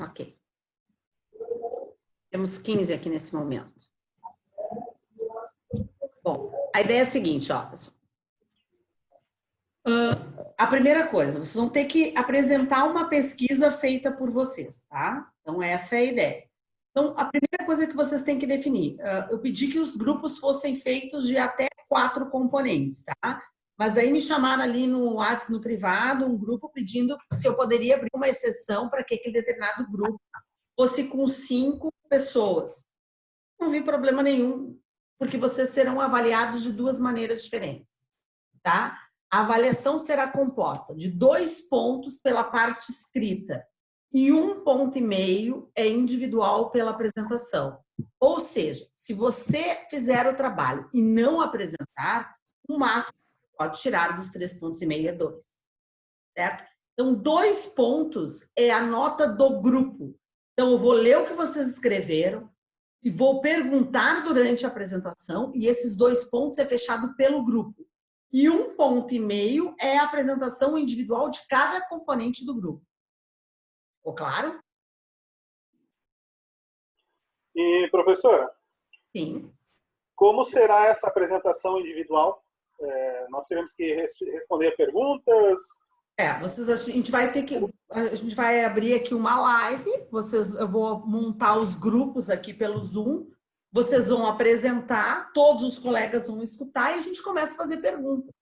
Ok. Temos 15 aqui nesse momento. Bom, a ideia é a seguinte, ó, pessoal. A primeira coisa, vocês vão ter que apresentar uma pesquisa feita por vocês, tá? Então, essa é a ideia. Então, a primeira coisa que vocês têm que definir, eu pedi que os grupos fossem feitos de até 4 componentes, tá? Mas daí me chamaram ali no WhatsApp, no privado, um grupo pedindo se eu poderia abrir uma exceção para que aquele determinado grupo fosse com 5 pessoas. Não vi problema nenhum, porque vocês serão avaliados de 2 maneiras diferentes, tá? A avaliação será composta de 2 pontos pela parte escrita e 1,5 ponto é individual pela apresentação. Ou seja, se você fizer o trabalho e não apresentar, o máximo que você pode tirar dos 3,5 pontos é 2, certo? Então, 2 pontos é a nota do grupo. Então, eu vou ler o que vocês escreveram e vou perguntar durante a apresentação, e esses 2 pontos é fechado pelo grupo. E 1,5 ponto é a apresentação individual de cada componente do grupo. Ficou claro? E, professora? Sim. Como será essa apresentação individual? Nós teremos que responder perguntas? A gente vai abrir aqui uma live, eu vou montar os grupos aqui pelo Zoom, vocês vão apresentar, todos os colegas vão escutar e a gente começa a fazer perguntas.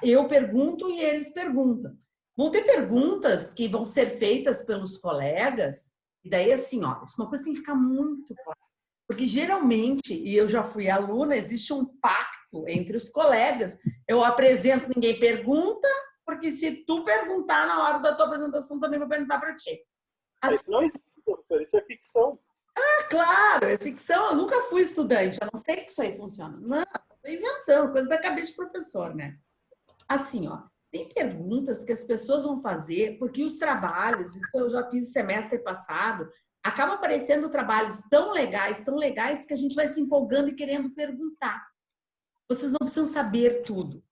Eu pergunto e eles perguntam. Vão ter perguntas que vão ser feitas pelos colegas, e daí assim, ó, isso é uma coisa que tem que ficar muito clara. Porque geralmente, e eu já fui aluna, existe um pacto entre os colegas. Eu apresento, ninguém pergunta, porque se tu perguntar na hora da tua apresentação, também vou perguntar para ti. Assim, isso não existe, professor, isso é ficção. Ah, claro, é ficção. Eu nunca fui estudante, eu não sei que isso aí funciona. Não, estou inventando, coisa da cabeça de professor, né? Assim, ó, tem perguntas que as pessoas vão fazer, porque os trabalhos, isso eu já fiz semestre passado, acaba aparecendo trabalhos tão legais, que a gente vai se empolgando e querendo perguntar. Vocês não precisam saber tudo.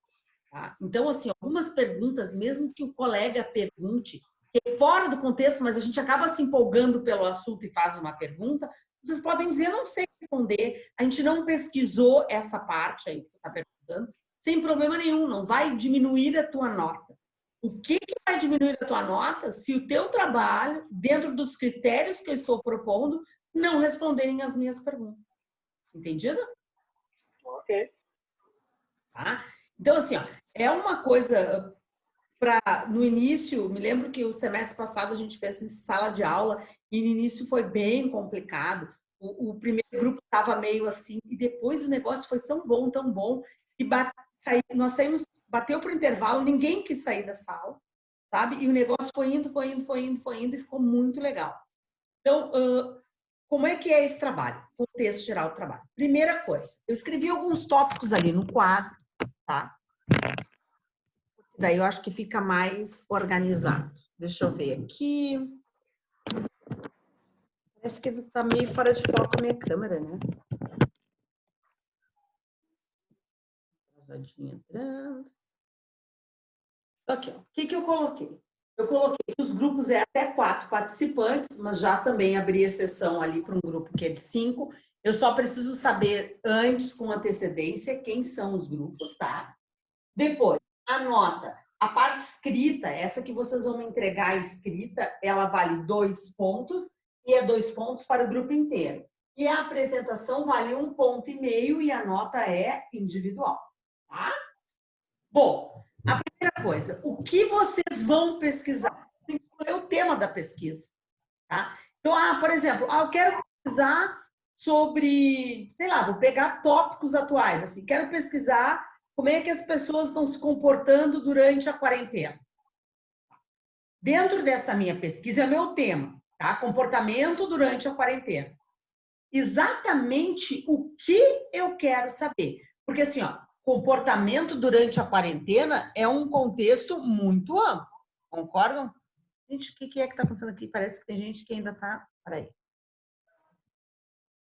Tá? Então, assim, algumas perguntas, mesmo que o colega pergunte, que é fora do contexto, mas a gente acaba se empolgando pelo assunto e faz uma pergunta, vocês podem dizer, não sei responder, a gente não pesquisou essa parte aí que você está perguntando, sem problema nenhum, não vai diminuir a tua nota. O que vai diminuir a tua nota se o teu trabalho, dentro dos critérios que eu estou propondo, não responderem as minhas perguntas? Entendido? Ok. Tá? Então, assim, ó, é uma coisa no início, me lembro que o semestre passado a gente fez sala de aula e no início foi bem complicado. O primeiro grupo estava meio assim e depois o negócio foi tão bom, que nós saímos, bateu para o intervalo, ninguém quis sair da sala, sabe? E o negócio foi indo e ficou muito legal. Então, como é que é esse trabalho? Contexto geral do trabalho. Primeira coisa, eu escrevi alguns tópicos ali no quadro, tá? Daí eu acho que fica mais organizado. Deixa eu ver aqui. Parece que está meio fora de foco a minha câmera, né? Atrasadinha entrando. Aqui, ó. O que eu coloquei? Eu coloquei que os grupos é até 4 participantes, mas já também abri exceção ali para um grupo que é de 5. Eu só preciso saber antes, com antecedência, quem são os grupos, tá? Depois, anota. A parte escrita, essa que vocês vão me entregar escrita, ela vale 2 pontos e é 2 pontos para o grupo inteiro. E a apresentação vale 1,5 ponto e a nota é individual, tá? Bom, a primeira coisa, o que vocês vão pesquisar? Tem que escolher o tema da pesquisa, tá? Então, por exemplo, eu quero pesquisar sobre, sei lá, vou pegar tópicos atuais, assim, quero pesquisar como é que as pessoas estão se comportando durante a quarentena. Dentro dessa minha pesquisa é meu tema, tá? Comportamento durante a quarentena. Exatamente o que eu quero saber. Porque assim, ó, comportamento durante a quarentena é um contexto muito amplo. Concordam? Gente, o que é que está acontecendo aqui? Parece que tem gente que ainda está... Peraí.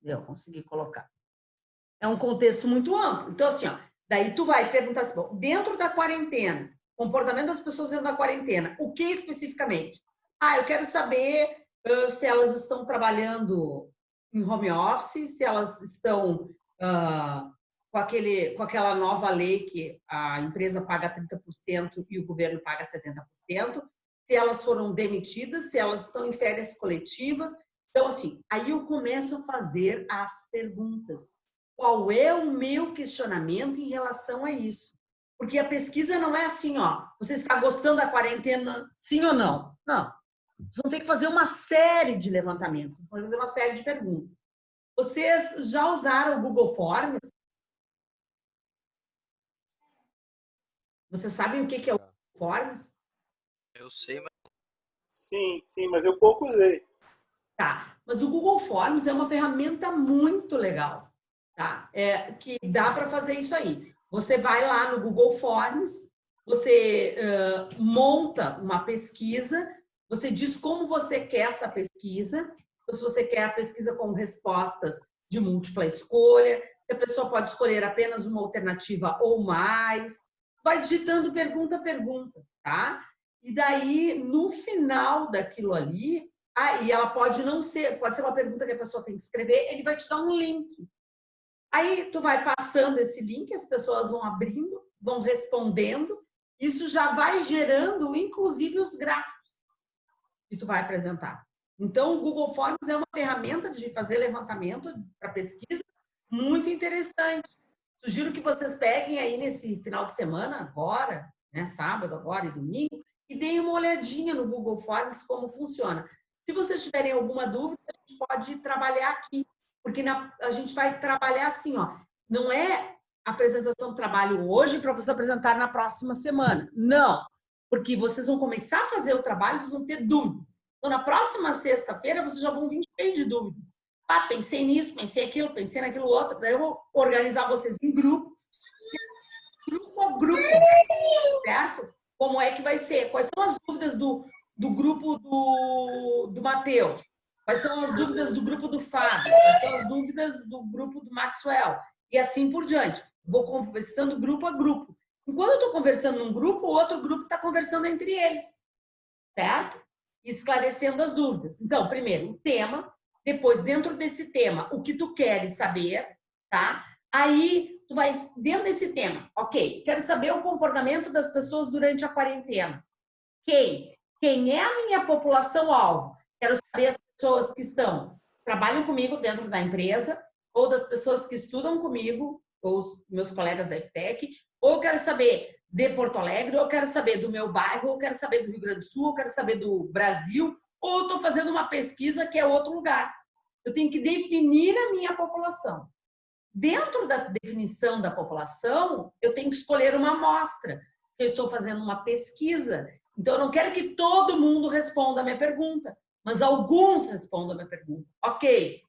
Eu consegui colocar. É um contexto muito amplo. Então, assim, ó, daí tu vai perguntar assim, bom, dentro da quarentena, comportamento das pessoas dentro da quarentena, o que especificamente? Eu quero saber se elas estão trabalhando em home office, se elas estão com aquela nova lei que a empresa paga 30% e o governo paga 70%, se elas foram demitidas, se elas estão em férias coletivas. Então, assim, aí eu começo a fazer as perguntas. Qual é o meu questionamento em relação a isso? Porque a pesquisa não é assim, ó, você está gostando da quarentena, sim ou não? Não. Vocês vão ter que fazer uma série de levantamentos, vocês vão fazer uma série de perguntas. Vocês já usaram o Google Forms? Vocês sabem o que é o Google Forms? Eu sei, mas Sim, mas eu pouco usei. Tá, mas o Google Forms é uma ferramenta muito legal, tá? Que dá para fazer isso aí. Você vai lá no Google Forms, você monta uma pesquisa, você diz como você quer essa pesquisa, então, se você quer a pesquisa com respostas de múltipla escolha, se a pessoa pode escolher apenas uma alternativa ou mais, vai digitando pergunta a pergunta, tá? E daí, no final daquilo ali, e ela pode não ser, pode ser uma pergunta que a pessoa tem que escrever, ele vai te dar um link. Aí tu vai passando esse link, as pessoas vão abrindo, vão respondendo, isso já vai gerando, inclusive, os gráficos que tu vai apresentar. Então, o Google Forms é uma ferramenta de fazer levantamento para pesquisa muito interessante. Sugiro que vocês peguem aí nesse final de semana, agora, né, sábado, agora e domingo, e deem uma olhadinha no Google Forms como funciona. Se vocês tiverem alguma dúvida, a gente pode trabalhar aqui, porque a gente vai trabalhar assim, ó, não é apresentação do trabalho hoje para você apresentar na próxima semana. Não, porque vocês vão começar a fazer o trabalho, vocês vão ter dúvidas. Então, na próxima sexta-feira, vocês já vão vir cheio de dúvidas. Ah, pensei nisso, pensei aquilo, pensei naquilo outro. Daí eu vou organizar vocês em grupos, grupo a grupo, certo? Como é que vai ser? Quais são as dúvidas do grupo do Matheus? Quais são as dúvidas do grupo do Fábio? Quais são as dúvidas do grupo do Maxwell? E assim por diante. Vou conversando grupo a grupo. Enquanto eu estou conversando num grupo, o outro grupo está conversando entre eles, certo? E esclarecendo as dúvidas. Então, primeiro, o tema. Depois, dentro desse tema, o que tu queres saber, tá? Aí, tu vai dentro desse tema. Ok, quero saber o comportamento das pessoas durante a quarentena. Quem é a minha população-alvo? Quero saber as pessoas que trabalham comigo dentro da empresa, ou das pessoas que estudam comigo, ou os meus colegas da FTEC, ou eu quero saber de Porto Alegre, ou eu quero saber do meu bairro, ou eu quero saber do Rio Grande do Sul, ou eu quero saber do Brasil, ou eu estou fazendo uma pesquisa que é outro lugar. Eu tenho que definir a minha população. Dentro da definição da população, eu tenho que escolher uma amostra. Eu estou fazendo uma pesquisa. Então, eu não quero que todo mundo responda a minha pergunta, mas alguns respondam a minha pergunta. Ok.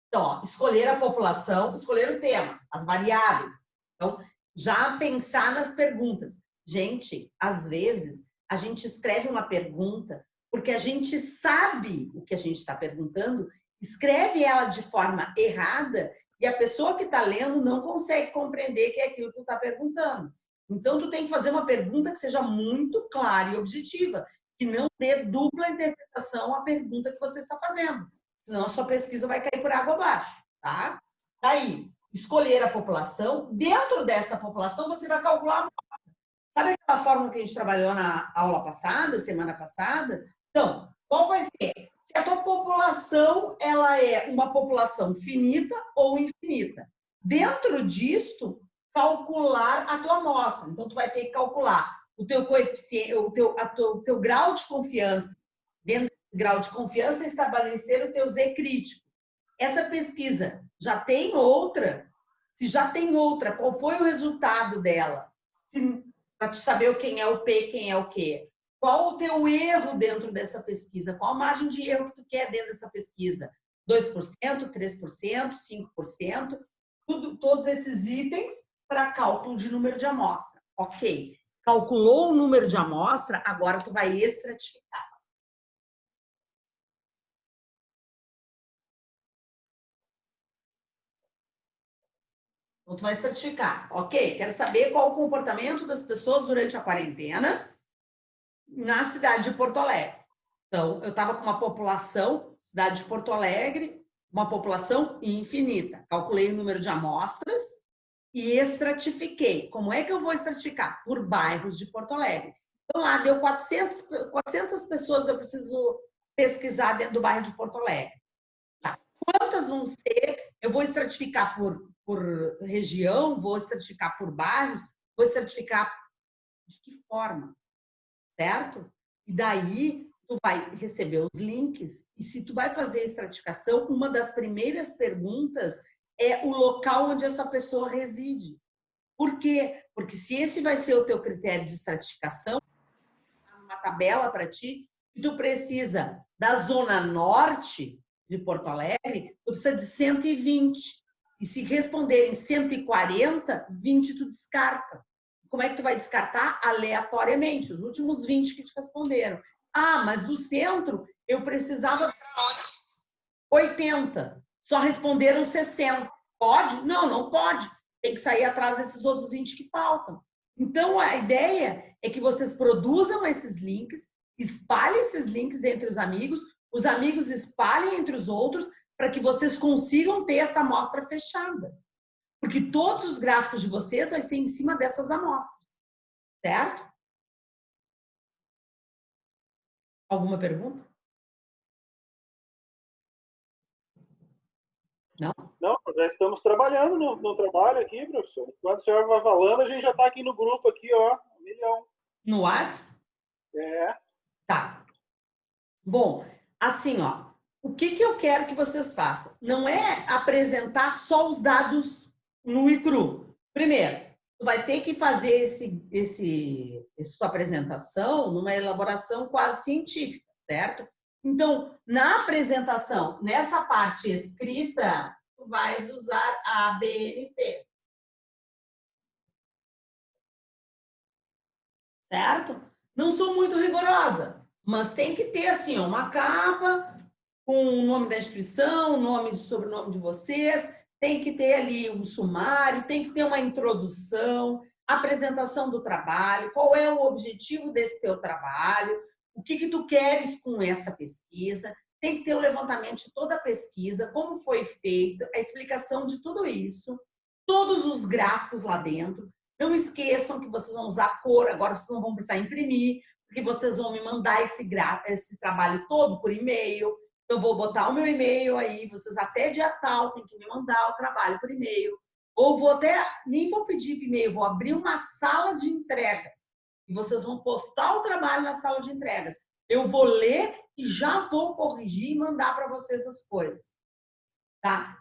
Então, ó, escolher a população, escolher o tema, as variáveis. Então, já pensar nas perguntas. Gente, às vezes, a gente escreve uma pergunta porque a gente sabe o que a gente está perguntando, escreve ela de forma errada e a pessoa que está lendo não consegue compreender que é aquilo que tu está perguntando. Então, tu tem que fazer uma pergunta que seja muito clara e objetiva, que não dê dupla interpretação à pergunta que você está fazendo. Senão a sua pesquisa vai cair por água abaixo, tá? Daí, escolher a população. Dentro dessa população, você vai calcular a amostra. Sabe aquela fórmula que a gente trabalhou na aula passada, semana passada? Então, qual vai ser? Se a tua população ela é uma população finita ou infinita. Dentro disto, calcular a tua amostra. Então, tu vai ter que calcular o teu coeficiente, o teu grau de confiança. Dentro do grau de confiança, estabelecer o teu Z crítico. Essa pesquisa já tem outra? Se já tem outra, qual foi o resultado dela? Para tu saber quem é o P, quem é o Q. Qual o teu erro dentro dessa pesquisa? Qual a margem de erro que tu quer dentro dessa pesquisa? 2%, 3%, 5%? Todos esses itens para cálculo de número de amostra. Ok. Calculou o número de amostra, agora tu vai estratificar. Então, tu vai estratificar. Ok, quero saber qual o comportamento das pessoas durante a quarentena na cidade de Porto Alegre. Então, eu estava com uma população, cidade de Porto Alegre, uma população infinita. Calculei o número de amostras e estratifiquei. Como é que eu vou estratificar? Por bairros de Porto Alegre. Então, lá deu 400 pessoas eu preciso pesquisar dentro do bairro de Porto Alegre. Tá. Quantas vão ser? Eu vou estratificar por região, vou estratificar por bairros, vou estratificar de que forma, certo? E daí tu vai receber os links e se tu vai fazer a estratificação, uma das primeiras perguntas é o local onde essa pessoa reside. Por quê? Porque se esse vai ser o teu critério de estratificação, uma tabela para ti, e tu precisa da zona norte de Porto Alegre, tu precisa de 120. E se responderem 140, 20 tu descarta. Como é que tu vai descartar? Aleatoriamente, os últimos 20 que te responderam. Ah, mas do centro eu precisava 80. Só responderam 60. Pode? Não, não pode. Tem que sair atrás desses outros 20 que faltam. Então, a ideia é que vocês produzam esses links, espalhem esses links entre os amigos espalhem entre os outros, para que vocês consigam ter essa amostra fechada. Porque todos os gráficos de vocês vai ser em cima dessas amostras. Certo? Alguma pergunta? Não? Não, já estamos trabalhando no trabalho aqui, professor. Enquanto o senhor vai falando, a gente já está aqui no grupo, aqui, ó, 1 milhão. No WhatsApp? É. Tá. Bom, assim, ó, o que eu quero que vocês façam? Não é apresentar só os dados nu e cru. Primeiro, tu vai ter que fazer sua apresentação numa elaboração quase científica, certo? Então, na apresentação, nessa parte escrita, tu vais usar a ABNT. Certo? Não sou muito rigorosa, mas tem que ter assim, uma capa com o nome da instituição, o nome e sobrenome de vocês, tem que ter ali um sumário, tem que ter uma introdução, apresentação do trabalho, qual é o objetivo desse teu trabalho, o que tu queres com essa pesquisa, tem que ter o levantamento de toda a pesquisa, como foi feita, a explicação de tudo isso, todos os gráficos lá dentro. Não esqueçam que vocês vão usar cor, agora vocês não vão precisar imprimir, porque vocês vão me mandar esse trabalho todo por e-mail. Eu vou botar o meu e-mail aí, vocês até dia tal tem que me mandar o trabalho por e-mail. Ou vou até, nem vou pedir e-mail, vou abrir uma sala de entregas. E vocês vão postar o trabalho na sala de entregas. Eu vou ler e já vou corrigir e mandar para vocês as coisas. Tá?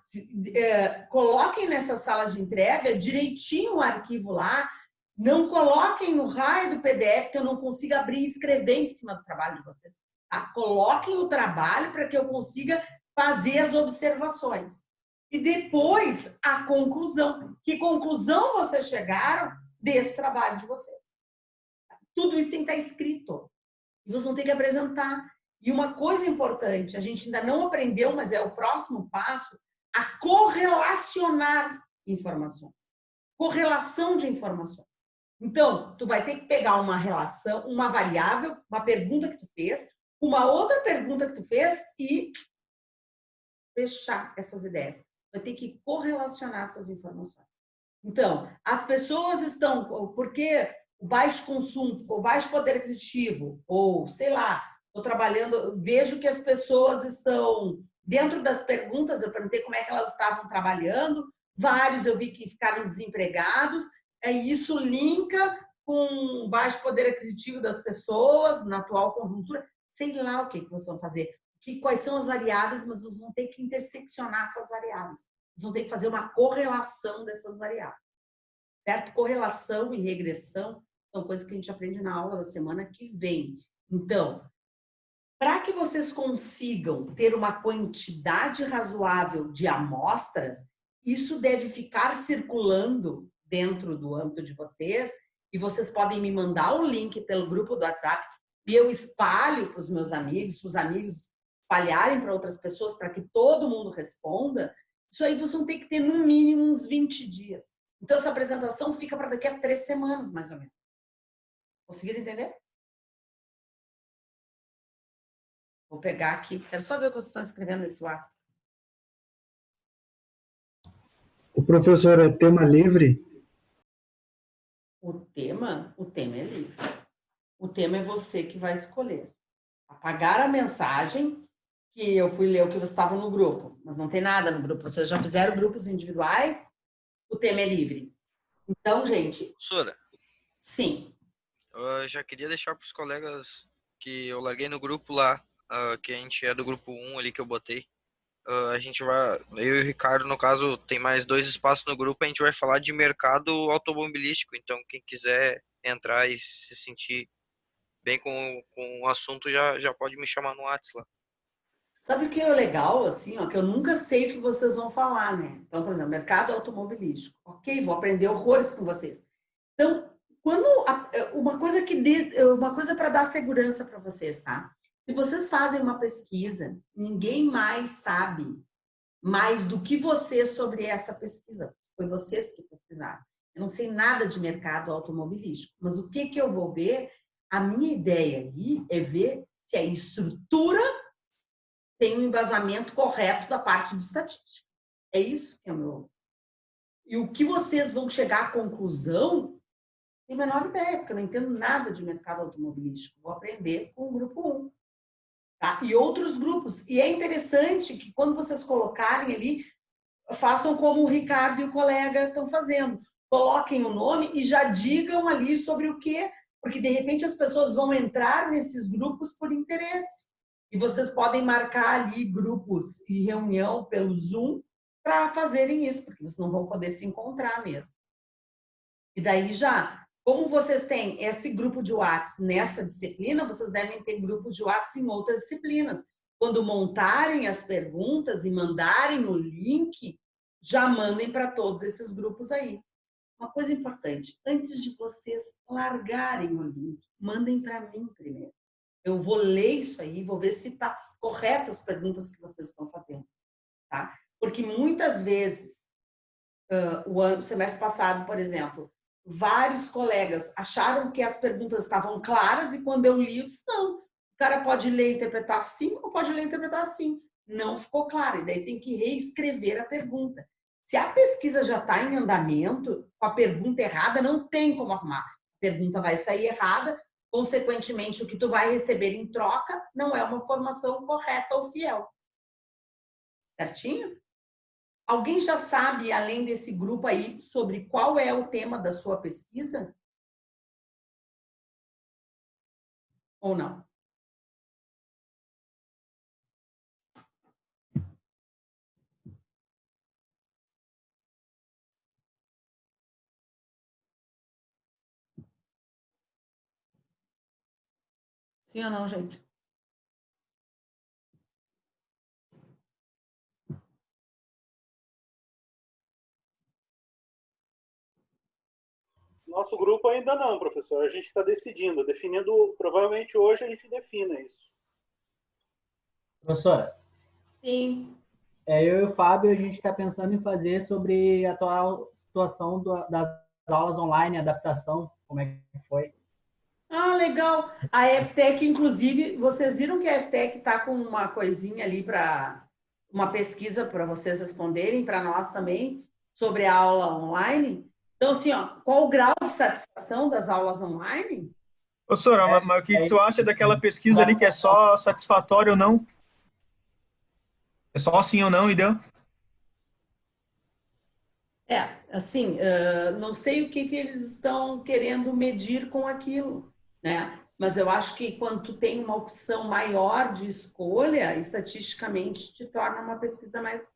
Coloquem nessa sala de entrega direitinho o arquivo lá, não coloquem no raio do PDF que eu não consiga abrir e escrever em cima do trabalho de vocês. Tá? Coloquem o trabalho para que eu consiga fazer as observações. E depois a conclusão. Que conclusão vocês chegaram desse trabalho de vocês? Tudo isso tem que estar escrito. E vocês vão ter que apresentar. E uma coisa importante, a gente ainda não aprendeu, mas é o próximo passo, a correlacionar informações. Correlação de informações. Então, tu vai ter que pegar uma relação, uma variável, uma pergunta que tu fez, uma outra pergunta que tu fez e fechar essas ideias. Vai ter que correlacionar essas informações. Então, as pessoas estão, porque o baixo consumo, o baixo poder aquisitivo, ou sei lá, estou trabalhando, vejo que as pessoas estão, dentro das perguntas, eu perguntei como é que elas estavam trabalhando, vários eu vi que ficaram desempregados, isso linka com o baixo poder aquisitivo das pessoas, na atual conjuntura, sei lá o que vocês vão fazer, quais são as variáveis, mas vocês vão ter que interseccionar essas variáveis, vocês vão ter que fazer uma correlação dessas variáveis, certo? Correlação e regressão são coisas que a gente aprende na aula da semana que vem. Então, para que vocês consigam ter uma quantidade razoável de amostras, isso deve ficar circulando dentro do âmbito de vocês e vocês podem me mandar o link pelo grupo do WhatsApp e eu espalho para os meus amigos, para os amigos espalharem para outras pessoas para que todo mundo responda. Isso aí vocês vão ter que ter no mínimo uns 20 dias. Então, essa apresentação fica para daqui a 3 semanas, mais ou menos. Conseguiram entender? Vou pegar aqui. Quero só ver o que vocês estão escrevendo nesse WhatsApp. O professor é tema livre? O tema é livre. O tema é você que vai escolher. Apagar a mensagem que eu fui ler o que você estava no grupo, mas não tem nada no grupo. Vocês já fizeram grupos individuais? O tema é livre. Então, gente... Professora, Sim. eu já queria deixar para os colegas que eu larguei no grupo lá, que a gente é do grupo 1 ali que eu botei. A gente vai, eu e o Ricardo, no caso, tem mais 2 espaços no grupo, a gente vai falar de mercado automobilístico. Então, quem quiser entrar e se sentir bem com o assunto, já pode me chamar no WhatsApp lá. Sabe o que é legal, assim, ó, que eu nunca sei o que vocês vão falar, né? Então, por exemplo, mercado automobilístico. Ok, vou aprender horrores com vocês. Então, uma coisa para dar segurança para vocês, tá? Se vocês fazem uma pesquisa, ninguém mais sabe mais do que vocês sobre essa pesquisa. Foi vocês que pesquisaram. Eu não sei nada de mercado automobilístico, mas o que eu vou ver? A minha ideia aí é ver se a estrutura tem um embasamento correto da parte de estatística. É isso que é o meu... E o que vocês vão chegar à conclusão, tem a menor ideia, porque eu não entendo nada de mercado automobilístico. Vou aprender com o grupo 1. Tá? E outros grupos. E é interessante que quando vocês colocarem ali, façam como o Ricardo e o colega estão fazendo. Coloquem o nome e já digam ali sobre o quê, porque de repente as pessoas vão entrar nesses grupos por interesse. E vocês podem marcar ali grupos e reunião pelo Zoom para fazerem isso, porque vocês não vão poder se encontrar mesmo. E daí já, como vocês têm esse grupo de WhatsApp nessa disciplina, vocês devem ter grupos de WhatsApp em outras disciplinas. Quando montarem as perguntas e mandarem o link, já mandem para todos esses grupos aí. Uma coisa importante, antes de vocês largarem o link, mandem para mim primeiro. Eu vou ler isso aí, vou ver se está correto as perguntas que vocês estão fazendo, tá? Porque muitas vezes, o semestre passado, por exemplo, vários colegas acharam que as perguntas estavam claras e quando eu li, eu disse, não, o cara pode ler e interpretar assim ou pode ler e interpretar assim. Não ficou claro, e daí tem que reescrever a pergunta. Se a pesquisa já está em andamento, com a pergunta errada, não tem como arrumar. A pergunta vai sair errada, consequentemente, o que tu vai receber em troca não é uma formação correta ou fiel. Certinho? Alguém já sabe, além desse grupo aí, sobre qual é o tema da sua pesquisa? Ou não? Sim ou não, gente? Nosso grupo ainda não, professor. A gente está definindo, provavelmente hoje a gente defina isso. Professora, Sim. eu e o Fábio, a gente está pensando em fazer sobre a atual situação das aulas online, adaptação, como é que foi. Ah, legal. A FTEC, inclusive, vocês viram que a FTEC está com uma coisinha ali para uma pesquisa para vocês responderem, para nós também, sobre a aula online. Então, assim, ó, qual o grau de satisfação das aulas online? Professora, mas o que tu acha daquela pesquisa ali que é só satisfatório ou não? É só sim ou não e deu? Assim, não sei o que eles estão querendo medir com aquilo, né? Mas eu acho que quando tu tem uma opção maior de escolha, estatisticamente te torna uma pesquisa mais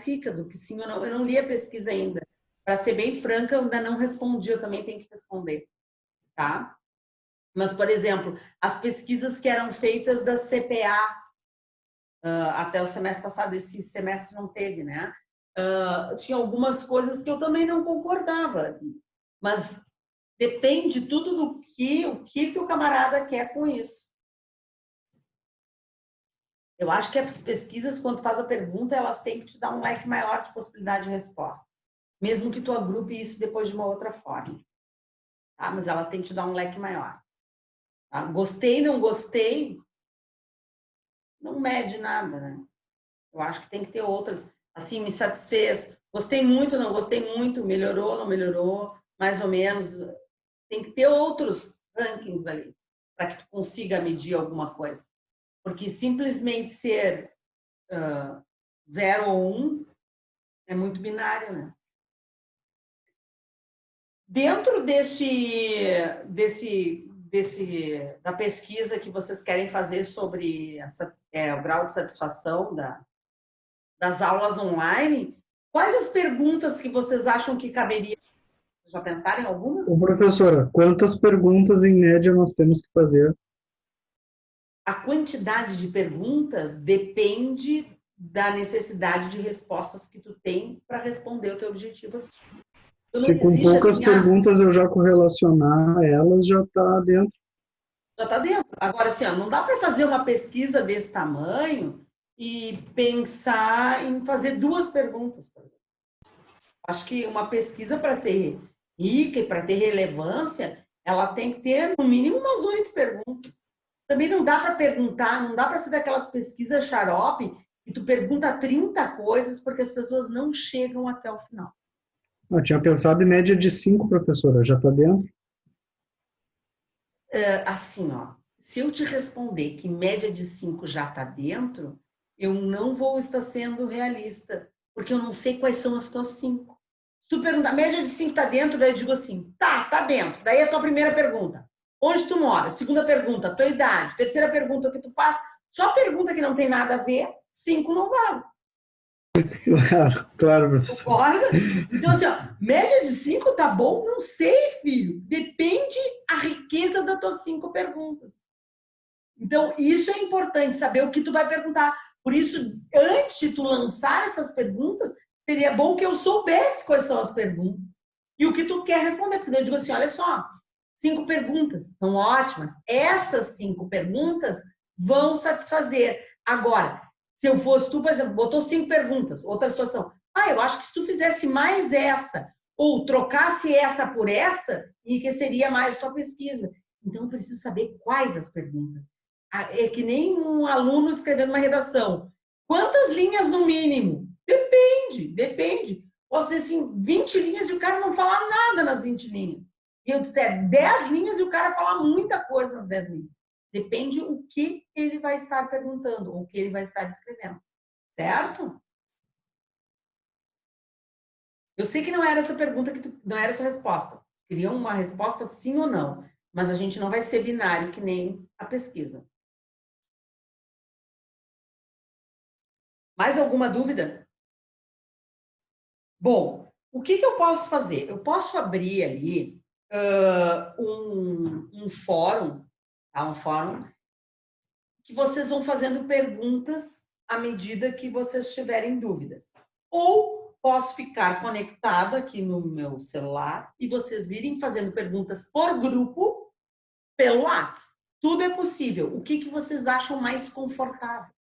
rica do que sim ou não. Eu não li a pesquisa ainda. Para ser bem franca, eu ainda não respondi, eu também tenho que responder, tá? Mas, por exemplo, as pesquisas que eram feitas da CPA, até o semestre passado, esse semestre não teve, né? Tinha algumas coisas que eu também não concordava, mas depende tudo do que o camarada quer com isso. Eu acho que as pesquisas, quando faz a pergunta, elas têm que te dar um leque maior de possibilidade de resposta, mesmo que tu agrupe isso depois de uma outra forma, tá? Mas ela tem que te dar um leque maior. Tá? Gostei, não gostei, não mede nada, né? Eu acho que tem que ter outras, assim, me satisfez, gostei muito, não gostei muito, melhorou, não melhorou, mais ou menos. Tem que ter outros rankings ali, para que tu consiga medir alguma coisa. Porque simplesmente ser 0 ou 1 é muito binário, né? Dentro da pesquisa que vocês querem fazer sobre o grau de satisfação das aulas online, quais as perguntas que vocês acham que caberia? Já pensaram em alguma? Ô, professora, quantas perguntas em média nós temos que fazer? A quantidade de perguntas depende da necessidade de respostas que tu tem para responder o teu objetivo. Se com poucas perguntas eu já correlacionar elas, já está dentro. Já está dentro. Agora, assim, não dá para fazer uma pesquisa desse tamanho e pensar em fazer 2 perguntas, por exemplo. Acho que uma pesquisa, para ser rica e para ter relevância, ela tem que ter, no mínimo, umas 8 perguntas. Também não dá para perguntar, não dá para ser daquelas pesquisas xarope que tu pergunta 30 coisas porque as pessoas não chegam até o final. Eu tinha pensado em média de 5, professora. Já está dentro? Assim, ó, se eu te responder que média de 5 já está dentro, eu não vou estar sendo realista, porque eu não sei quais são as tuas 5. Se tu perguntar, média de 5 está dentro, daí eu digo assim, tá dentro. Daí a tua primeira pergunta, onde tu mora? Segunda pergunta, tua idade. Terceira pergunta, o que tu faz? Só pergunta que não tem nada a ver, 5 não vale. Claro, professor. Concorda? Então, assim, ó, média de 5 tá bom? Não sei, filho. Depende a riqueza das tuas 5 perguntas. Então, isso é importante, saber o que tu vai perguntar. Por isso, antes de tu lançar essas perguntas, seria bom que eu soubesse quais são as perguntas e o que tu quer responder. Porque eu digo assim, olha só, 5 perguntas estão ótimas. Essas 5 perguntas vão satisfazer. Agora, se eu fosse tu, por exemplo, botou 5 perguntas, outra situação. Eu acho que se tu fizesse mais essa, ou trocasse essa por essa, enriqueceria mais a tua pesquisa. Então, eu preciso saber quais as perguntas. É que nem um aluno escrevendo uma redação. Quantas linhas no mínimo? Depende. Posso dizer assim, 20 linhas e o cara não falar nada nas 20 linhas. E eu disser 10 linhas e o cara falar muita coisa nas 10 linhas. Depende o que ele vai estar perguntando, ou o que ele vai estar escrevendo. Certo? Eu sei que não era essa pergunta, não era essa resposta. Queria uma resposta sim ou não. Mas a gente não vai ser binário que nem a pesquisa. Mais alguma dúvida? Bom, o que eu posso fazer? Eu posso abrir ali um fórum, tá? Um fórum que vocês vão fazendo perguntas à medida que vocês tiverem dúvidas. Ou posso ficar conectada aqui no meu celular e vocês irem fazendo perguntas por grupo pelo WhatsApp. Tudo é possível. O que vocês acham mais confortável?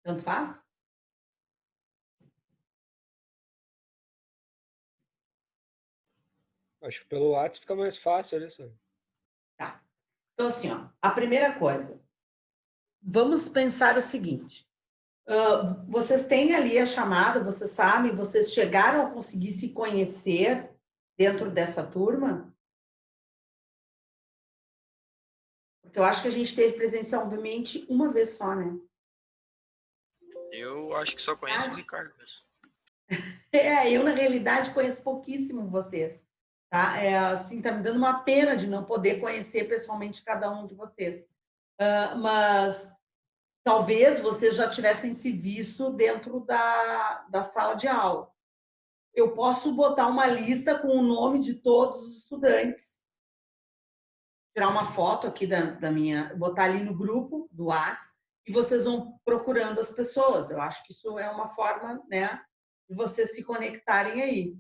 Tanto faz? Acho que pelo WhatsApp fica mais fácil, olha só. Tá. Então, assim, ó, a primeira coisa, vamos pensar o seguinte. Vocês têm ali a chamada, vocês sabem, vocês chegaram a conseguir se conhecer dentro dessa turma? Porque eu acho que a gente teve presencialmente uma vez só, né? Eu acho que só conheço o Ricardo mesmo. Eu, na realidade, conheço pouquíssimo vocês. Tá? Assim, tá me dando uma pena de não poder conhecer pessoalmente cada um de vocês. Mas talvez vocês já tivessem se visto dentro da sala de aula. Eu posso botar uma lista com o nome de todos os estudantes, tirar uma foto aqui da minha, botar ali no grupo do WhatsApp, e vocês vão procurando as pessoas. Eu acho que isso é uma forma, né, de vocês se conectarem aí,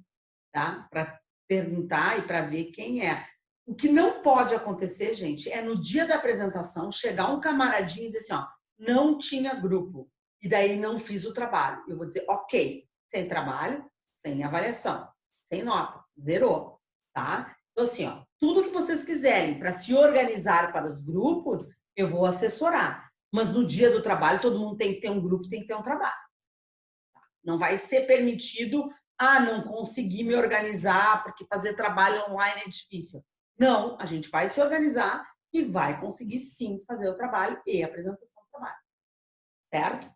tá? Para perguntar e para ver quem é. O que não pode acontecer, gente, é no dia da apresentação chegar um camaradinho e dizer assim, ó, não tinha grupo, e daí não fiz o trabalho. Eu vou dizer, ok, sem trabalho, sem avaliação. sem nota, zerou, tá? Então, assim, ó, tudo que vocês quiserem para se organizar para os grupos, eu vou assessorar. Mas no dia do trabalho, todo mundo tem que ter um grupo, tem que ter um trabalho. Não vai ser permitido, não consegui me organizar porque fazer trabalho online é difícil. Não, a gente vai se organizar e vai conseguir sim fazer o trabalho e a apresentação do trabalho. Certo?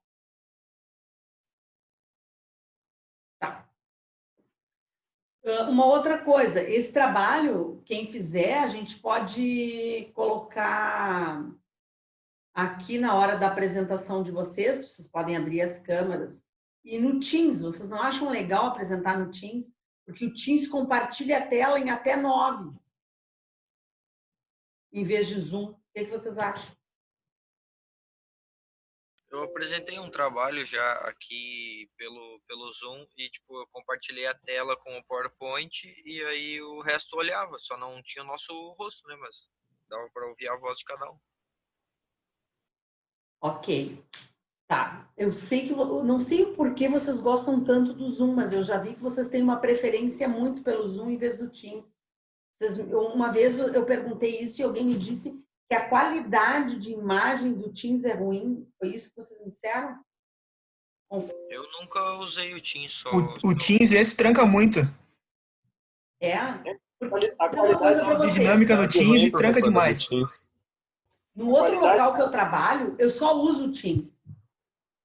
Tá. Uma outra coisa, esse trabalho, quem fizer, a gente pode colocar aqui na hora da apresentação de vocês podem abrir as câmeras. E no Teams, vocês não acham legal apresentar no Teams? Porque o Teams compartilha a tela em até 9, em vez de Zoom. O que vocês acham? Eu apresentei um trabalho já aqui pelo Zoom e, tipo, eu compartilhei a tela com o PowerPoint e aí o resto olhava. Só não tinha o nosso rosto, né? Mas dava para ouvir a voz de cada um. Ok. Tá. Eu sei que... não sei o porquê vocês gostam tanto do Zoom, mas eu já vi que vocês têm uma preferência muito pelo Zoom em vez do Teams. Uma vez eu perguntei isso e alguém me disse que a qualidade de imagem do Teams é ruim. Foi isso que vocês me disseram? Eu nunca usei o Teams só. O Teams, esse tranca muito. Porque A qualidade de dinâmica no Teams tranca demais. No outro local que eu trabalho, eu só uso o Teams.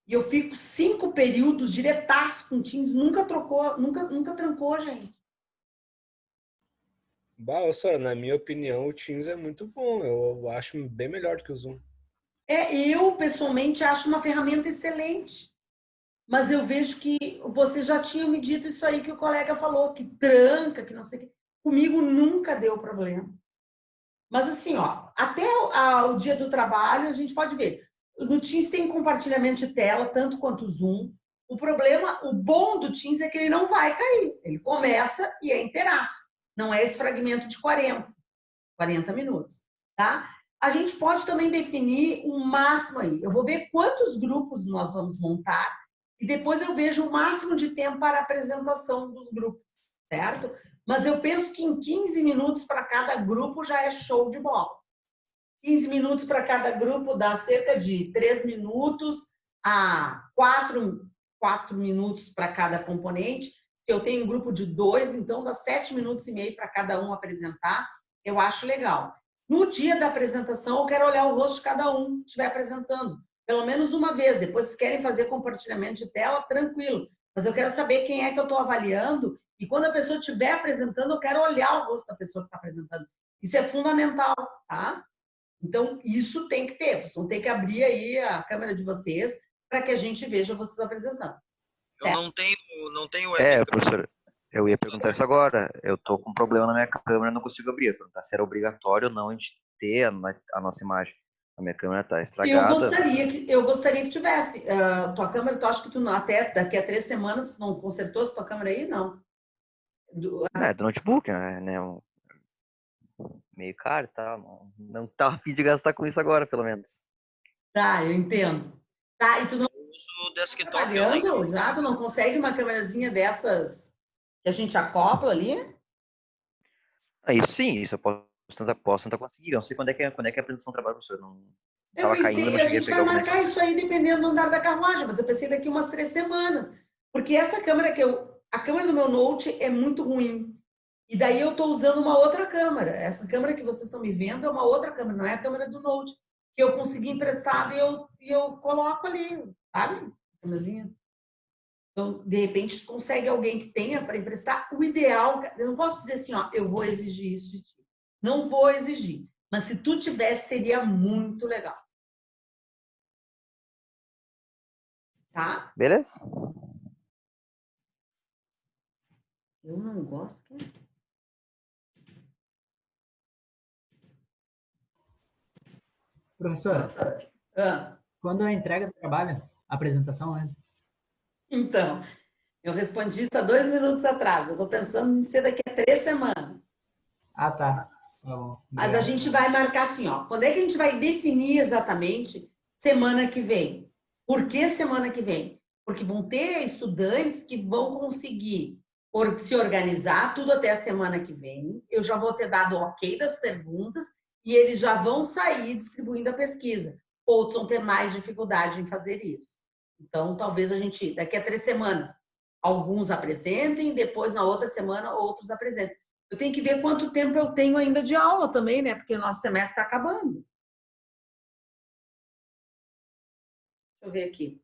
E eu fico 5 períodos diretaço com o Teams. Nunca trancou, gente. Sora, na minha opinião, o Teams é muito bom. Eu acho bem melhor do que o Zoom. Eu, pessoalmente, acho uma ferramenta excelente. Mas eu vejo que você já tinha me dito isso aí que o colega falou, que tranca, que não sei o quê. Comigo nunca deu problema. Mas assim, até o dia do trabalho, a gente pode ver. No Teams tem compartilhamento de tela, tanto quanto o Zoom. O bom do Teams é que ele não vai cair. Ele começa e é inteiraço. Não é esse fragmento de 40 minutos, tá? A gente pode também definir um máximo aí. Eu vou ver quantos grupos nós vamos montar e depois eu vejo o máximo de tempo para a apresentação dos grupos, certo? Mas eu penso que em 15 minutos para cada grupo já é show de bola. 15 minutos para cada grupo dá cerca de 3 minutos a 4 minutos para cada componente. Se eu tenho um grupo de 2, então dá 7 minutos e meio para cada um apresentar. Eu acho legal. No dia da apresentação, eu quero olhar o rosto de cada um que estiver apresentando. Pelo menos uma vez. Depois, se querem fazer compartilhamento de tela, tranquilo. Mas eu quero saber quem é que eu estou avaliando. E quando a pessoa estiver apresentando, eu quero olhar o rosto da pessoa que está apresentando. Isso é fundamental, tá? Então, isso tem que ter. Vocês vão ter que abrir aí a câmera de vocês para que a gente veja vocês apresentando. Eu não tenho professor, eu ia perguntar isso agora. Eu tô com um problema na minha câmera, não consigo abrir. Eu perguntar se era obrigatório ou não a gente ter a nossa imagem. A minha câmera tá estragada. Eu gostaria que tivesse. Tua câmera, tu acha que tu até daqui a 3 semanas tu não consertou essa tua câmera aí? Não. Do notebook, né? Meio caro e tal. Não tá a fim de gastar com isso agora, pelo menos. Tá, eu entendo. Tá, e tu não o desktop trabalhando já? Tu não consegue uma câmerazinha dessas que a gente acopla ali? Isso sim, isso eu posso tentar conseguir. Eu não sei quando é que a apresentação trabalha, professor. Não Eu tava pensei, caindo, a gente vai marcar isso aí dependendo do andar da carruagem, mas eu pensei daqui umas 3 semanas. Porque essa câmera a câmera do meu Note é muito ruim. E daí eu estou usando uma outra câmera. Essa câmera que vocês estão me vendo é uma outra câmera, não é a câmera do Note. Que eu consegui emprestada e eu coloco ali, sabe? Câmerazinha. Então, de repente, consegue alguém que tenha para emprestar. O ideal, eu não posso dizer assim, eu vou exigir isso de ti. Não vou exigir. Mas se tu tivesse, seria muito legal. Tá? Beleza. Eu não gosto. Professora, quando a entrega do trabalho, a apresentação é? Então, eu respondi isso há 2 minutos atrás. Eu estou pensando em ser daqui a 3 semanas. Ah, tá. Bom, mas a gente vai marcar assim, quando é que a gente vai definir exatamente semana que vem? Por que semana que vem? Porque vão ter estudantes que vão conseguir se organizar, tudo até a semana que vem. Eu já vou ter dado o ok das perguntas e eles já vão sair distribuindo a pesquisa. Outros vão ter mais dificuldade em fazer isso. Então, talvez a gente, daqui a 3 semanas, alguns apresentem, depois, na outra semana, outros apresentem. Eu tenho que ver quanto tempo eu tenho ainda de aula também, né? Porque o nosso semestre está acabando. Deixa eu ver aqui.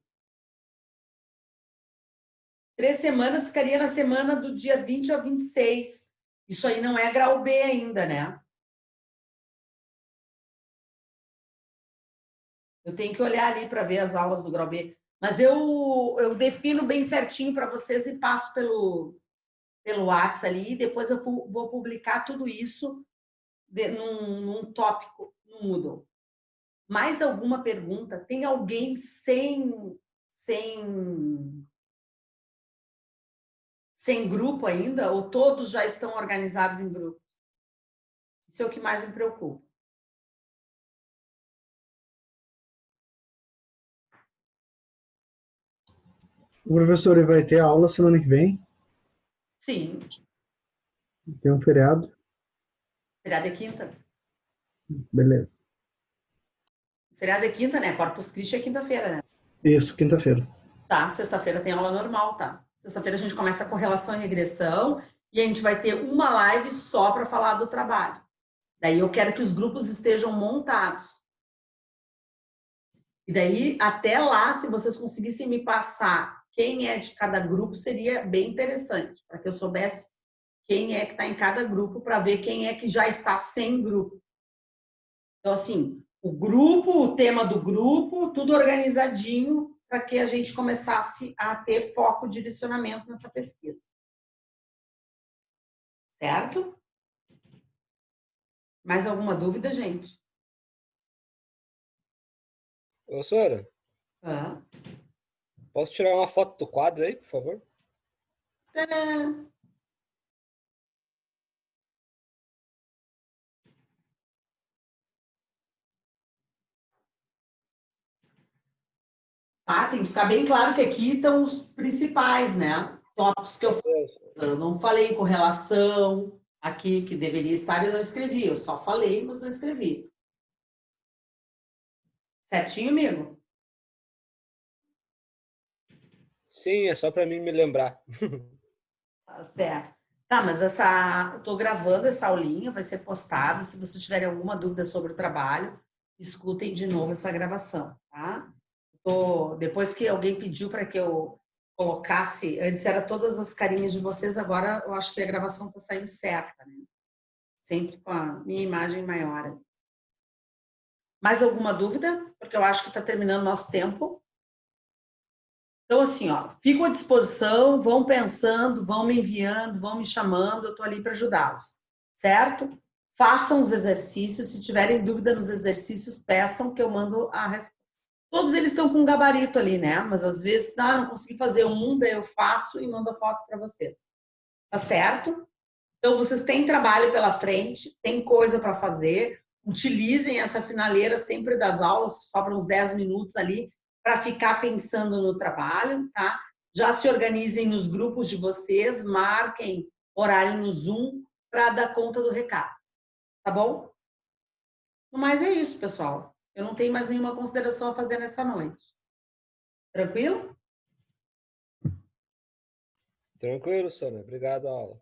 3 semanas ficaria na semana do dia 20 ao 26. Isso aí não é grau B ainda, né? Eu tenho que olhar ali para ver as aulas do grau B. Mas eu defino bem certinho para vocês e passo pelo WhatsApp ali. E depois eu vou publicar tudo isso num tópico no Moodle. Mais alguma pergunta? Tem alguém sem grupo ainda? Ou todos já estão organizados em grupo? Isso é o que mais me preocupa. O professor vai ter aula semana que vem? Sim. Tem um feriado? Feriado é quinta. Beleza. Feriado é quinta, né? Corpus Christi é quinta-feira, né? Isso, quinta-feira. Tá, sexta-feira tem aula normal, tá? Sexta-feira a gente começa a correlação e regressão e a gente vai ter uma live só para falar do trabalho. Daí eu quero que os grupos estejam montados. E daí, até lá, se vocês conseguissem me passar quem é de cada grupo, seria bem interessante, para que eu soubesse quem é que está em cada grupo, para ver quem é que já está sem grupo. Então, assim, o grupo, o tema do grupo, tudo organizadinho, para que a gente começasse a ter foco e direcionamento nessa pesquisa. Certo? Mais alguma dúvida, gente? Professora, posso tirar uma foto do quadro aí, por favor? Tadã! Ah, tem que ficar bem claro que aqui estão os principais, né? Tópicos que eu não falei, correlação, aqui que deveria estar e não escrevi. Eu só falei, mas não escrevi. Certinho, amigo? Sim, é só para mim me lembrar. Tá certo. Tá, mas eu tô gravando essa aulinha, vai ser postada. Se vocês tiverem alguma dúvida sobre o trabalho, escutem de novo essa gravação, tá? Depois que alguém pediu para que eu colocasse, antes era todas as carinhas de vocês, agora eu acho que a gravação está saindo certa, né? Sempre com a minha imagem maior. Mais alguma dúvida? Porque eu acho que está terminando nosso tempo. Então, assim, ó, fico à disposição, vão pensando, vão me enviando, vão me chamando, eu estou ali para ajudá-los, certo? Façam os exercícios, se tiverem dúvida nos exercícios, peçam que eu mando a resposta. Todos eles estão com um gabarito ali, né? Mas às vezes, não consegui fazer um, daí eu faço e mando a foto para vocês. Tá certo? Então, vocês têm trabalho pela frente, tem coisa para fazer, utilizem essa finaleira sempre das aulas, sobram uns 10 minutos ali, para ficar pensando no trabalho, tá? Já se organizem nos grupos de vocês, marquem horário no Zoom para dar conta do recado. Tá bom? Mas é isso, pessoal. Eu não tenho mais nenhuma consideração a fazer nessa noite. Tranquilo? Tranquilo, Sônia. Obrigado, aula.